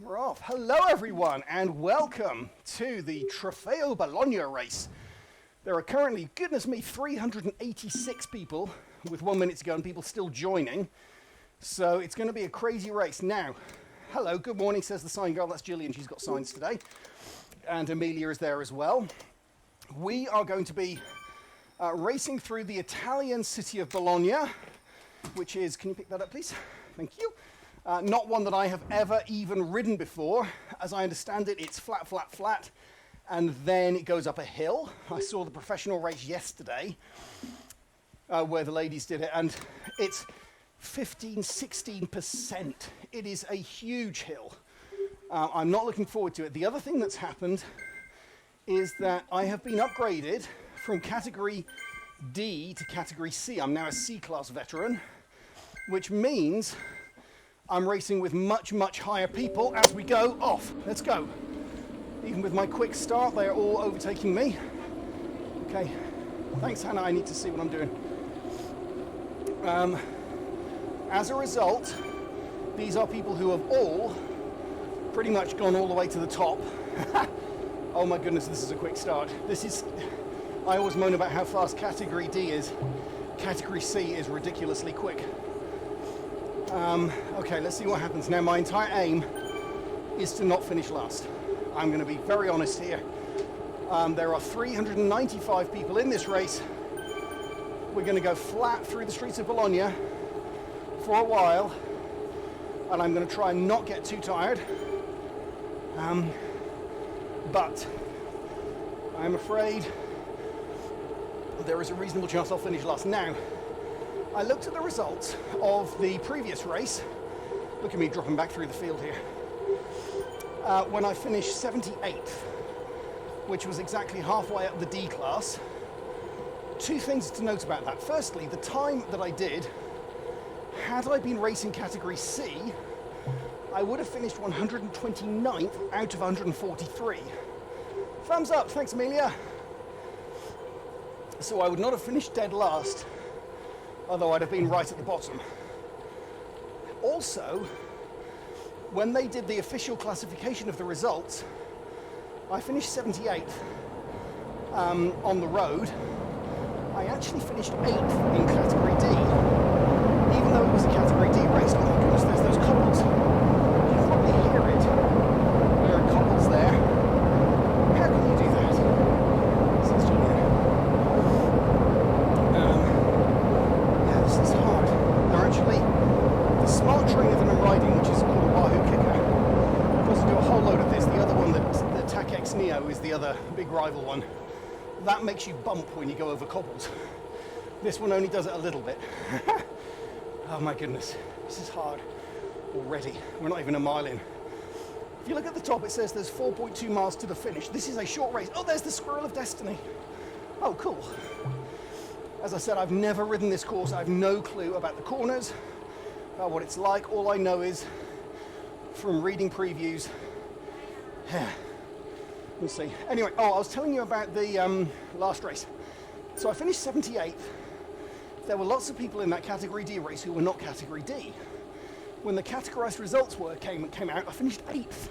We're off. Hello everyone and welcome to the Trofeo Bologna race. There are currently, goodness me, 386 people with 1 minute to go and people still joining. So it's going to be a crazy race. Now, hello, good morning, says the sign girl. That's Gillian, she's got signs today. And Amelia is there as well. We are going to be racing through the Italian city of Bologna, which is, can you pick that up please? Thank you. Not one that I have ever even ridden before. As I understand it, it's flat, flat, flat, and then it goes up a hill. I saw the professional race yesterday where the ladies did it, and it's 15-16%. It is a huge hill. I'm not looking forward to it. The other thing that's happened is that I have been upgraded from category D to category C. I'm now a C-class veteran, which means I'm racing with much, much higher people as we go off. Let's go. Even with my quick start, they are all overtaking me. Okay, thanks Hannah, I need to see what I'm doing. As a result, these are people who have all pretty much gone all the way to the top. Oh my goodness, this is a quick start. I always moan about how fast category D is. Category C is ridiculously quick. Okay, let's see what happens. Now, my entire aim is to not finish last. I'm going to be very honest here. There are 395 people in this race. We're going to go flat through the streets of Bologna for a while, and I'm going to try and not get too tired. But I'm afraid there is a reasonable chance I'll finish last. Now, I looked at the results of the previous race. Look at me dropping back through the field here. When I finished 78th, which was exactly halfway up the D class. Two things to note about that. Firstly, the time that I did, had I been racing category C, I would have finished 129th out of 143. Thumbs up, thanks Amelia. So I would not have finished dead last, although I'd have been right at the bottom. Also, when they did the official classification of the results, I finished 78th on the road. I actually finished 8th in category D, even though it was a category D race. Oh my goodness, there's those cobbles. You can probably hear it. There are cobbles there. How can you do that? Says Julian. This is hard. They're actually, the smart trainer that I'm riding, which is called a Wahoo Kicker, doesn't do a whole load of this. The other one, the TAC-X Neo, is the other big rival one. That makes you bump when you go over cobbles. This one only does it a little bit. Oh my goodness, this is hard already. We're not even a mile in. If you look at the top, it says there's 4.2 miles to the finish. This is a short race. Oh, there's the Squirrel of Destiny. Oh, cool. As I said, I've never ridden this course. I have no clue about the corners, about what it's like. All I know is from reading previews. We'll see. Anyway, I was telling you about the last race. So I finished 78th. There were lots of people in that category D race who were not category D. When the categorized results came out, I finished 8th,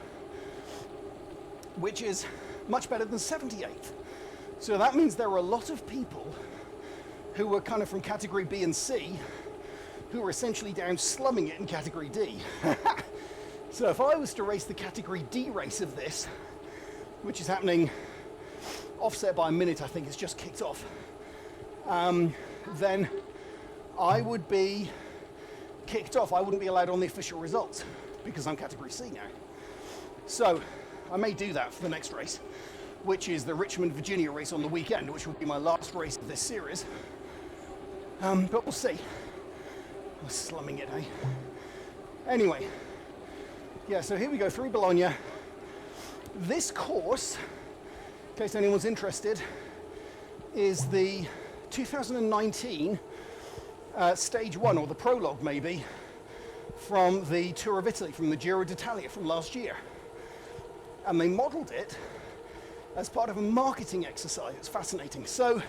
which is much better than 78th. So that means there were a lot of people who were kind of from category B and C, who were essentially down slumming it in category D. So if I was to race the category D race of this, which is happening offset by a minute, I think it's just kicked off, then I would be kicked off. I wouldn't be allowed on the official results because I'm category C now. So I may do that for the next race, which is the Richmond, Virginia race on the weekend, which will be my last race of this series. But we'll see. I'm slumming it, eh? Anyway, yeah, so here we go through Bologna. This course, in case anyone's interested, is the 2019 stage one, or the prologue maybe, from the Tour of Italy, from the Giro d'Italia from last year. And they modelled it as part of a marketing exercise. It's fascinating. So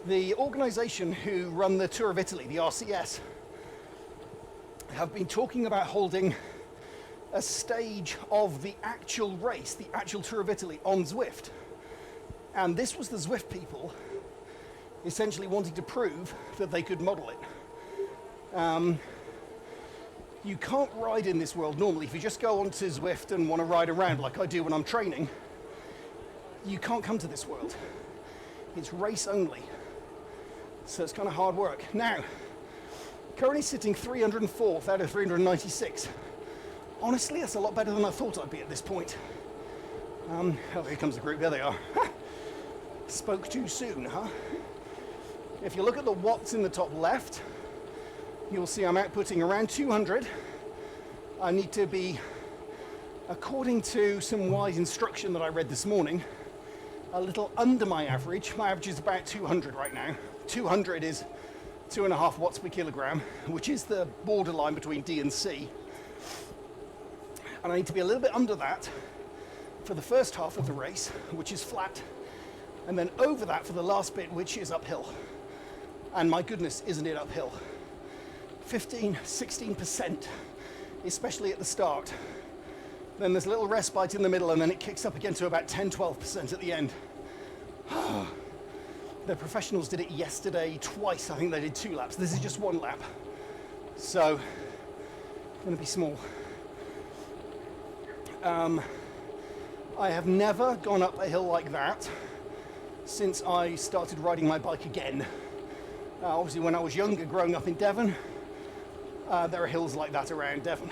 the organisation who run the Tour of Italy, the RCS, have been talking about holding a stage of the actual race, the actual Tour of Italy on Zwift. And this was the Zwift people essentially wanting to prove that they could model it. You can't ride in this world normally. If you just go onto Zwift and want to ride around like I do when I'm training, you can't come to this world. It's race only. So it's kind of hard work. Now, currently sitting 304th out of 396. Honestly, that's a lot better than I thought I'd be at this point. Oh, here comes the group. There they are. Spoke too soon, huh? If you look at the watts in the top left, you'll see I'm outputting around 200. I need to be, according to some wise instruction that I read this morning, a little under my average. My average is about 200 right now. 200 is 2.5 watts per kilogram, which is the borderline between D and C. And I need to be a little bit under that for the first half of the race, which is flat, and then over that for the last bit, which is uphill. And my goodness, isn't it uphill? 15, 16%, especially at the start. Then there's a little respite in the middle, and then it kicks up again to about 10, 12% at the end. The professionals did it yesterday twice. I think they did 2 laps. This is just 1 lap. So, going to be small. I have never gone up a hill like that since I started riding my bike again. Obviously, when I was younger, growing up in Devon, there are hills like that around Devon,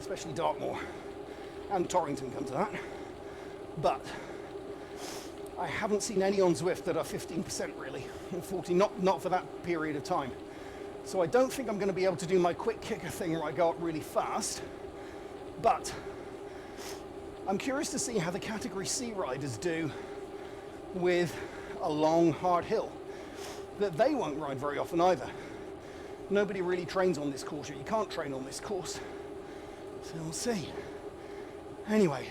especially Dartmoor, and Torrington come to that. But I haven't seen any on Zwift that are 15% really, or 40, not for that period of time. So I don't think I'm going to be able to do my quick kicker thing where I go up really fast, but I'm curious to see how the Category C riders do with a long, hard hill that they won't ride very often either. Nobody really trains on this course yet. You can't train on this course. So we'll see. Anyway,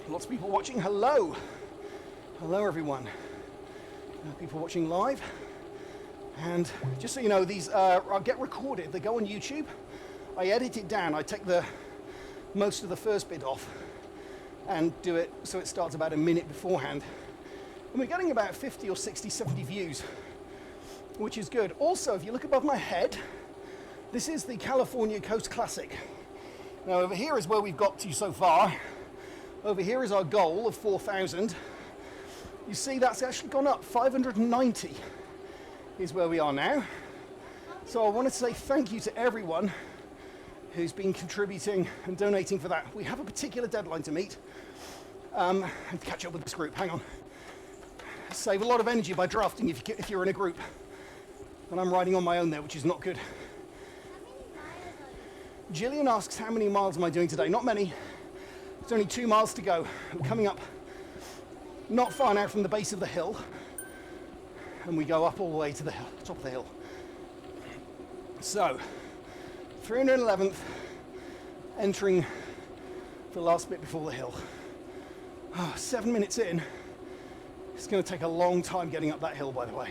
lots of people watching. Hello. Hello, everyone. People watching live. And just so you know, these I'll get recorded. They go on YouTube. I edit it down. I take most of the first bit off and do it so it starts about a minute beforehand. And we're getting about 50 or 60, 70 views, which is good. Also, if you look above my head, this is the California Coast Classic. Now, over here is where we've got to so far. Over here is our goal of 4,000. You see, that's actually gone up. 590 is where we are now. So I want to say thank you to everyone who's been contributing and donating for that. We have a particular deadline to meet and catch up with this group. Hang on. Save a lot of energy by drafting if you're in a group. And I'm riding on my own there, which is not good. Gillian asks, how many miles am I doing today? Not many. There's only 2 miles to go. I'm coming up not far now from the base of the hill. And we go up all the way to the hill, top of the hill. So, 311th, entering the last bit before the hill. 7 minutes in. It's going to take a long time getting up that hill, by the way.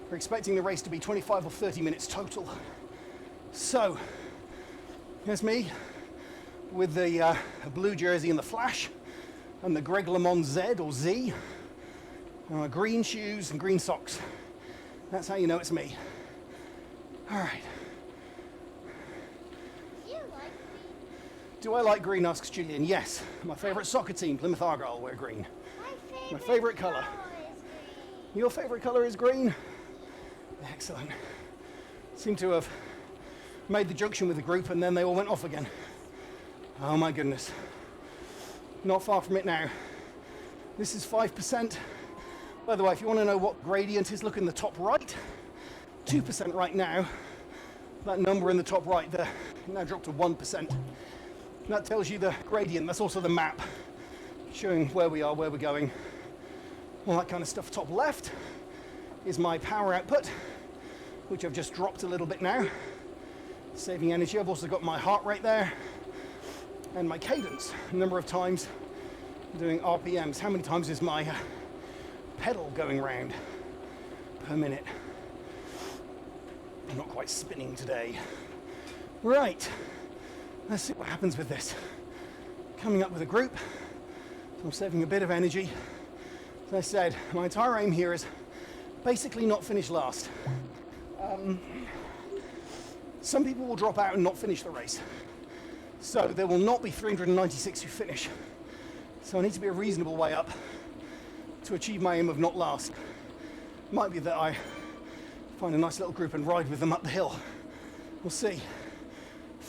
We're expecting the race to be 25 or 30 minutes total. So, here's me with the blue jersey and the flash, and the Greg LeMond Z or Z, and my green shoes and green socks. That's how you know it's me. All right. Do I like green, asks Gillian. Yes. My favourite soccer team, Plymouth Argyle, wear green. My favourite colour. Your favourite colour is green? Excellent. Seem to have made the junction with the group and then they all went off again. Oh my goodness. Not far from it now. This is 5%. By the way, if you want to know what gradient is, look in the top right. 2% right now. That number in the top right there now dropped to 1%. That tells you the gradient. That's also the map showing where we are, where we're going, all that kind of stuff. Top left is my power output, which I've just dropped a little bit now, saving energy. I've also got my heart rate there and my cadence, a number of times doing RPMs. How many times is my pedal going round per minute? I'm not quite spinning today. Right, Let's see what happens with this. Coming up with a group, so I'm saving a bit of energy. As I said, my entire aim here is basically not finish last. Some people will drop out and not finish the race. So there will not be 396 who finish. So I need to be a reasonable way up to achieve my aim of not last. Might be that I find a nice little group and ride with them up the hill. We'll see.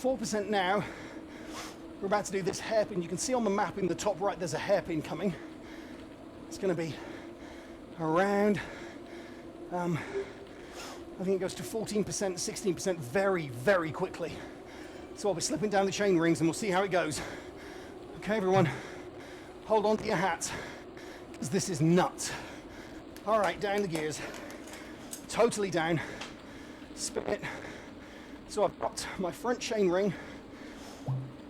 4% now. We're about to do this hairpin. You can see on the map in the top right there's a hairpin coming. It's going to be around, I think it goes to 14%, 16% very, very quickly. So I'll be slipping down the chain rings and we'll see how it goes. Okay, everyone, hold on to your hats, because this is nuts. All right, down the gears. Totally down. Spin it. So I've got my front chain ring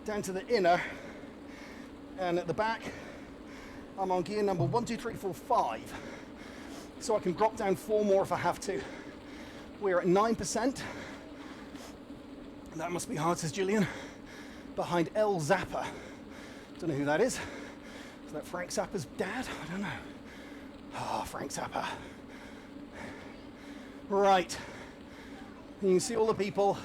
down to the inner, and at the back, I'm on gear number 1, 2, 3, 4, 5. So I can drop down 4 more if I have to. We're at 9%. That must be hard, says Gillian. Behind El Zappa. Don't know who that is. Is that Frank Zappa's dad? I don't know. Oh, Frank Zappa. Right. You can see all the people.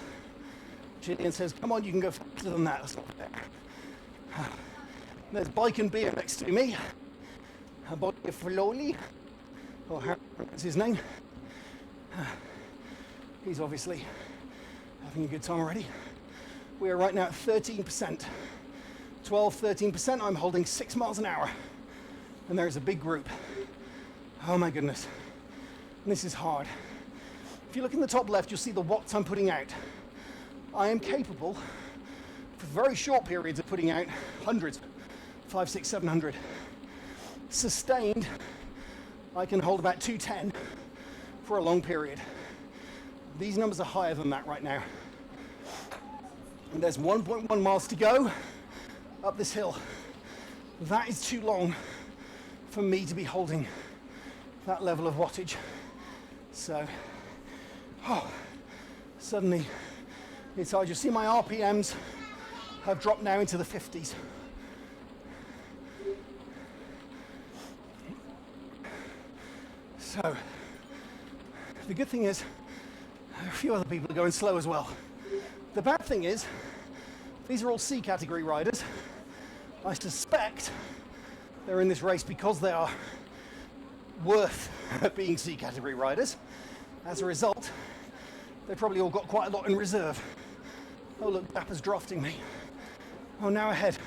Gillian says, come on, you can go faster than that. That's not fair. There's Bike and Beer next to me. Bike Flowly. Or how is his name? He's obviously having a good time already. We are right now at 13%. 12, 13%. I'm holding 6 miles an hour. And there's a big group. Oh my goodness. And this is hard. If you look in the top left, you'll see the watts I'm putting out. I am capable, for very short periods, of putting out hundreds, 500, 600, 700. Sustained, I can hold about 210 for a long period. These numbers are higher than that right now. And there's 1.1 miles to go up this hill. That is too long for me to be holding that level of wattage. So, suddenly it's hard. You see my RPMs have dropped now into the 50s. So, the good thing is, a few other people are going slow as well. The bad thing is, these are all C category riders. I suspect they're in this race because they are worth being C category riders. As a result, they probably all got quite a lot in reserve. Oh look, Dapper's drafting me. Oh, now ahead.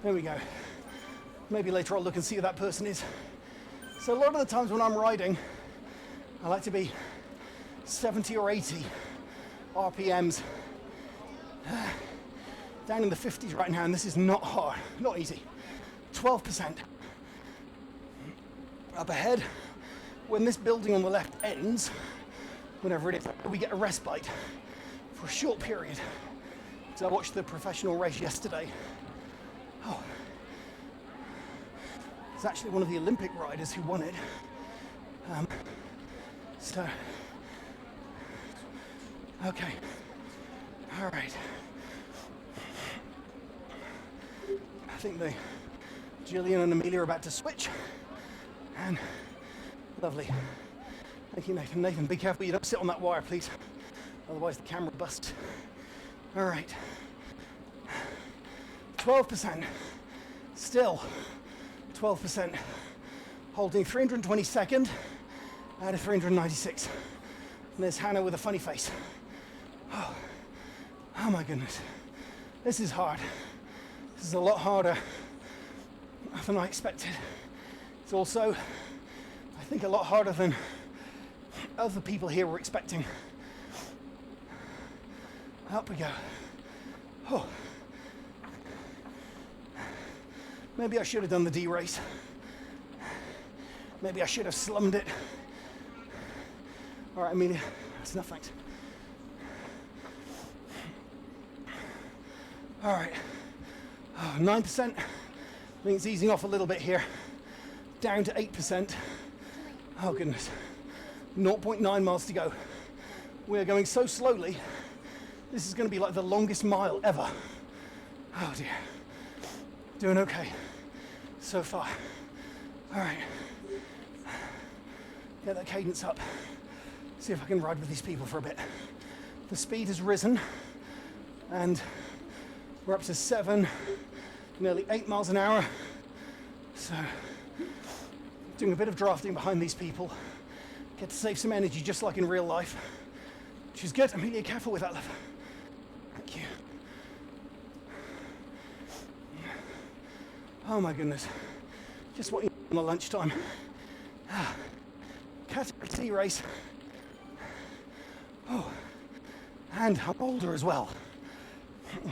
There we go. Maybe later I'll look and see who that person is. So a lot of the times when I'm riding, I like to be 70 or 80 RPMs. Down in the 50s right now, and this is not hard, not easy. 12%. Up ahead, when this building on the left ends, whenever it is, we get a respite for a short period. So I watched the professional race yesterday. Oh, it's actually one of the Olympic riders who won it. So, okay, all right. I think Gillian and Amelia are about to switch. And lovely. Thank you, Nathan. Nathan, be careful you don't sit on that wire, please. Otherwise the camera busts. All right. 12%. Still 12%. Holding 322nd out of 396. And there's Hannah with a funny face. Oh my goodness. This is hard. This is a lot harder than I expected. It's also, I think, a lot harder than other people here were expecting. Up we go. Oh. Maybe I should have done the D race. Maybe I should have slummed it. All right, Amelia, that's enough, thanks. All right, 9%. I think it's easing off a little bit here. Down to 8%. Oh goodness. 0.9 miles to go. We're going so slowly, this is going to be like the longest mile ever. Oh dear. Doing okay so far. All right. Get that cadence up. See if I can ride with these people for a bit. The speed has risen and we're up to 7, nearly 8 miles an hour. So doing a bit of drafting behind these people. Get to save some energy just like in real life, which is good. Amelia, careful with that, love. Thank you. Oh my goodness. Just what you need on the lunchtime. Category C race. Oh, and I'm older as well.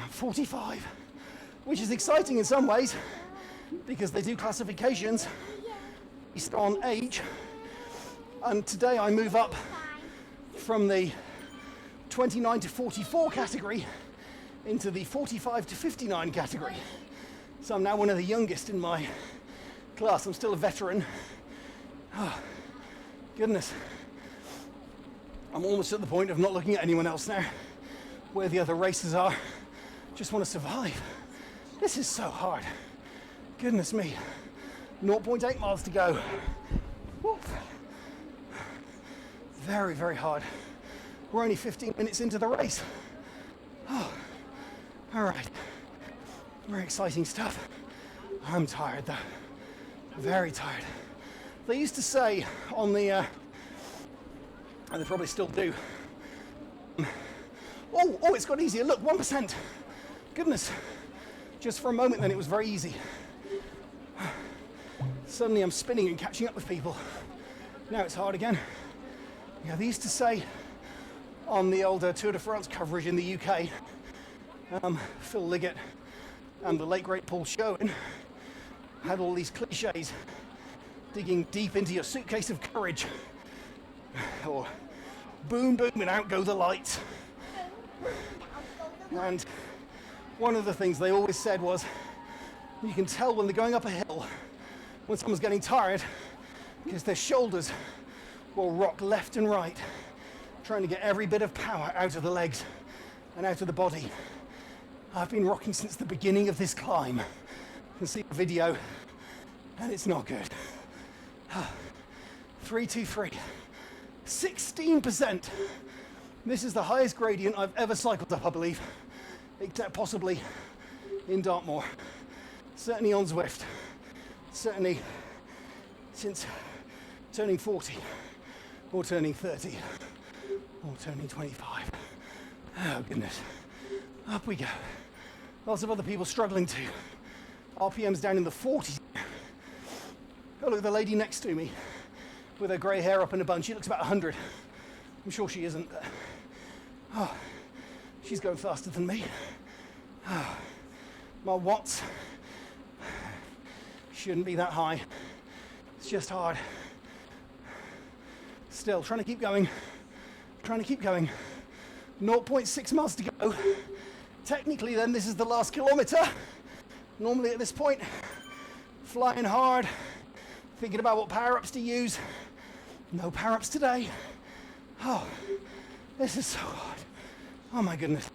45, which is exciting in some ways because they do classifications based on age. And today I move up from the 29 to 44 category into the 45 to 59 category. So I'm now one of the youngest in my class. I'm still a veteran. Oh, goodness. I'm almost at the point of not looking at anyone else now, where the other racers are. Just want to survive. This is so hard. Goodness me. 0.8 miles to go. Woof. Very, very hard. We're only 15 minutes into the race. Oh, all right. Very exciting stuff. I'm tired though. Very tired. They used to say on the, and they probably still do. Oh, it's got easier. Look, 1%. Goodness. Just for a moment then it was very easy. Suddenly I'm spinning and catching up with people. Now it's hard again. Yeah, they used to say on the older Tour de France coverage in the UK, Phil Liggett and the late great Paul Schoen had all these cliches, digging deep into your suitcase of courage, or boom, boom, and out go the lights. And one of the things they always said was, you can tell when they're going up a hill, when someone's getting tired, because their shoulders will rock left and right, trying to get every bit of power out of the legs and out of the body. I've been rocking since the beginning of this climb. You can see the video, and it's not good. 323, 16%. This is the highest gradient I've ever cycled up, I believe, except possibly in Dartmoor. Certainly on Zwift. Certainly since turning 40, or turning 30, or turning 25. Oh goodness. Up we go. Lots of other people struggling too. RPM's down in the 40s. Oh, look at the lady next to me with her grey hair up in a bun. She looks about 100. I'm sure she isn't, but oh, she's going faster than me. Oh, my watts shouldn't be that high. It's just hard. Still trying to keep going. 0.6 miles to go. Technically then this is the last kilometre. Normally at this point, flying hard, thinking about what power-ups to use. No power-ups today. Oh, this is so hard. Oh my goodness.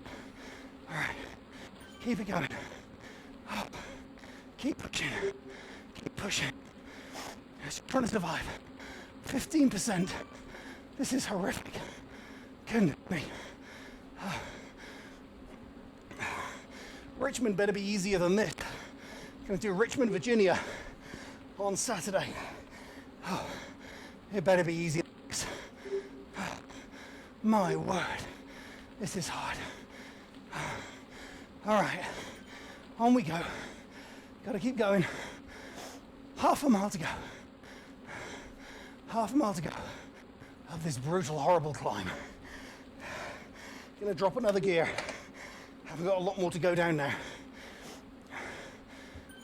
All right, keep it going. Oh, keep pushing. Just trying to survive. 15%. This is horrific. Goodness me. Oh. Richmond better be easier than this. Going to do Richmond, Virginia on Saturday. Oh, it better be easier than this. Oh, my word, this is hard. All right, on we go. Got to keep going. Half a mile to go. Half a mile to go of this brutal, horrible climb. Gonna drop another gear. I've got a lot more to go down now.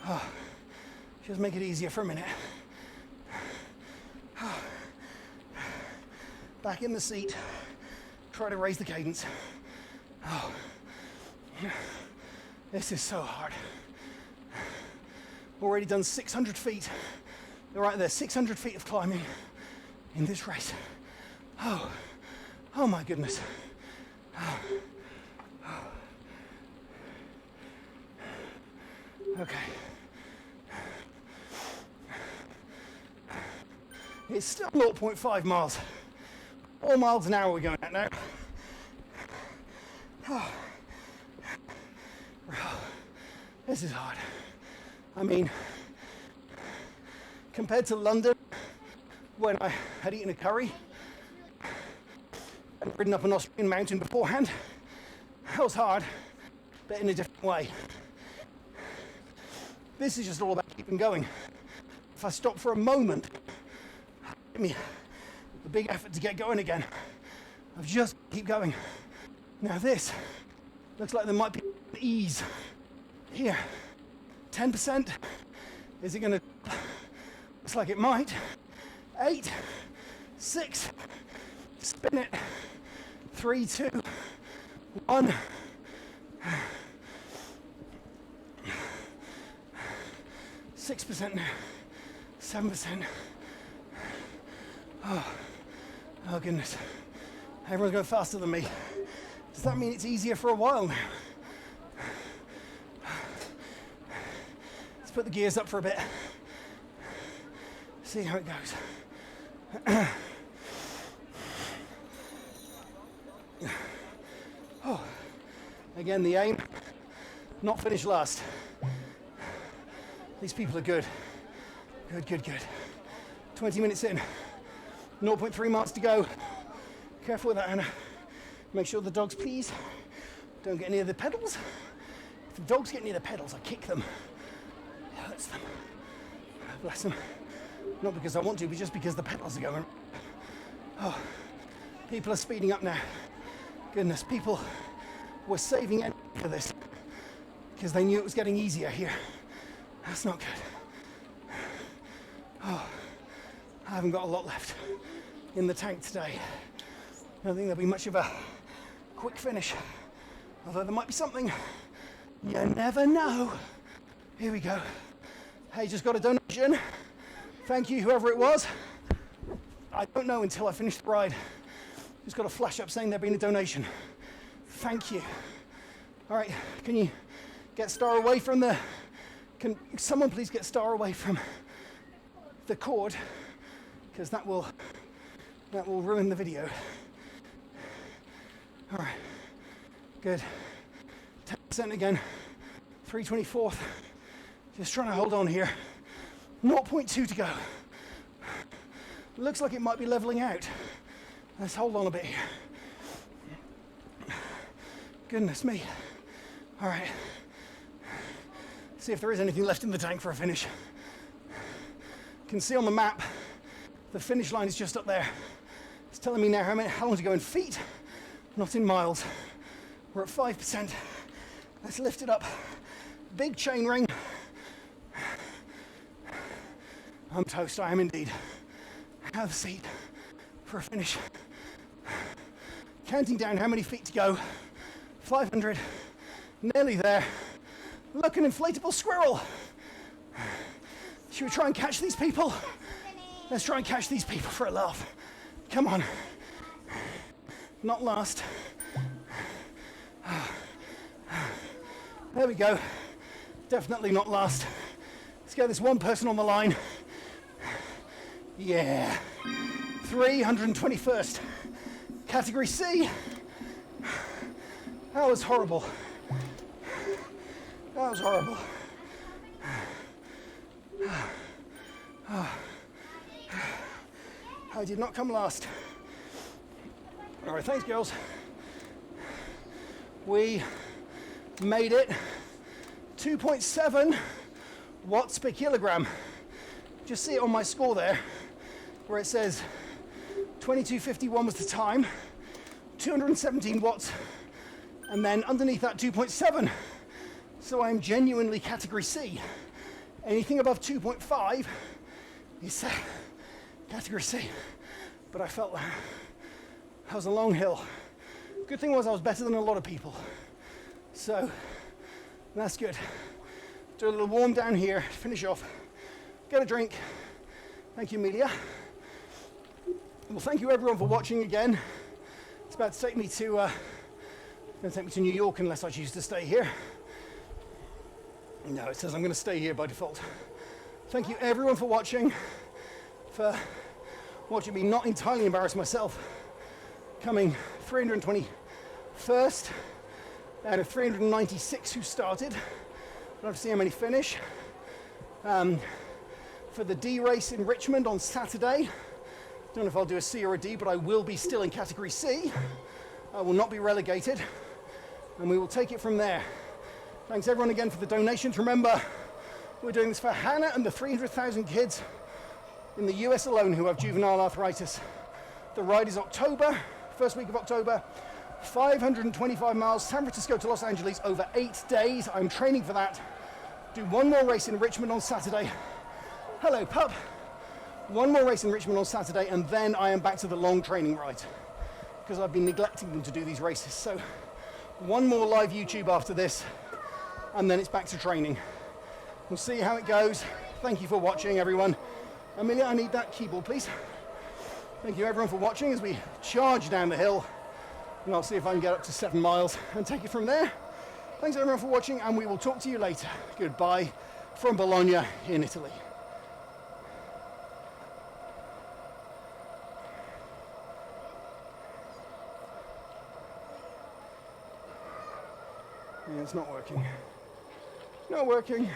Oh, just make it easier for a minute. Oh. Back in the seat. Try to raise the cadence. Oh, this is so hard. Already done 600 feet. Right there, 600 feet of climbing in this race. Oh my goodness. Okay. It's still 0.5 miles. 4 miles an hour we're going at now. Oh. This is hard. I mean, compared to London, when I had eaten a curry and ridden up an Austrian mountain beforehand, that was hard, but in a different way. This is just all about keeping going. If I stop for a moment, give me a big effort to get going again. I've just keep going. Now this looks like there might be ease here. 10%. Is it going to? Looks like it might. 8, 6. Spin it. 3, 2, 1. 6% now. 7%. Oh goodness. Everyone's going faster than me. Does that mean it's easier for a while now? Let's put the gears up for a bit. See how it goes. Oh. Again, the aim, not finish last. These people are good. Good. 20 minutes in. 0.3 miles to go. Careful with that, Anna. Make sure the dogs, please, don't get near the pedals. If the dogs get near the pedals, I kick them. It hurts them. Bless them. Not because I want to, but just because the pedals are going. Oh, people are speeding up now. Goodness, people were saving energy for this because they knew it was getting easier here. That's not good. Oh, I haven't got a lot left in the tank today. I don't think there'll be much of a quick finish, although there might be something. You never know. Here we go. Hey, just got a donation. Thank you, whoever it was. I don't know until I finish the ride. Just got a flash up saying there being a donation. Thank you. All right, can you get Star away from the... Can someone please get Star away from the cord? Because that will ruin the video. All right, good. 10% again, 3/24. Just trying to hold on here. 0.2 to go. Looks like it might be leveling out. Let's hold on a bit here. Goodness me. All right. See if there is anything left in the tank for a finish. You can see on the map, the finish line is just up there. It's telling me now how long to go in feet, not in miles. We're at 5%. Let's lift it up. Big chain ring. I'm toast, I am indeed. Have a seat for a finish. Counting down how many feet to go. 500, nearly there. Look, an inflatable squirrel. Should we try and catch these people? Let's try and catch these people for a laugh. Come on. Not last. There we go. Definitely not last. Let's get this one person on the line. Yeah. 321st. Category C. That was horrible. That was horrible. I did not come last. All right, thanks, girls. We made it. 2.7 watts per kilogram. Just see it on my score there, where it says 22:51 was the time, 217 watts, and then underneath that 2.7. So I'm genuinely category C. Anything above 2.5 is category C. But I felt that was a long hill. Good thing was I was better than a lot of people. So that's good. Do a little warm down here, finish off, get a drink. Thank you, Amelia. Well, thank you everyone for watching again. It's about to take me to New York unless I choose to stay here. No, it says I'm going to stay here by default. Thank you everyone for watching, for watching me not entirely embarrass myself, coming 321st out of 396 who started. I'll have to see how many finish. For the D race in Richmond on Saturday, don't know if I'll do a C or a D, but I will be still in category C. I will not be relegated, and we will take it from there. Thanks everyone again for the donations. Remember, we're doing this for Hannah and the 300,000 kids in the US alone who have juvenile arthritis. The ride is October, first week of October, 525 miles, San Francisco to Los Angeles over 8 days. I'm training for that. Do one more race in Richmond on Saturday. Hello, pup. One more race in Richmond on Saturday, and then I am back to the long training ride because I've been neglecting them to do these races. So one more live YouTube after this, and then it's back to training. We'll see how it goes. Thank you for watching, everyone. Amelia, I need that keyboard, please. Thank you, everyone, for watching as we charge down the hill, and I'll see if I can get up to 7 miles and take it from there. Thanks, everyone, for watching, and we will talk to you later. Goodbye from Bologna in Italy. Yeah, it's not working. Not working.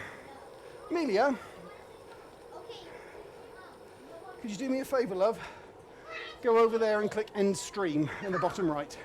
Amelia, could you do me a favor, love? Go over there and click end stream in the bottom right.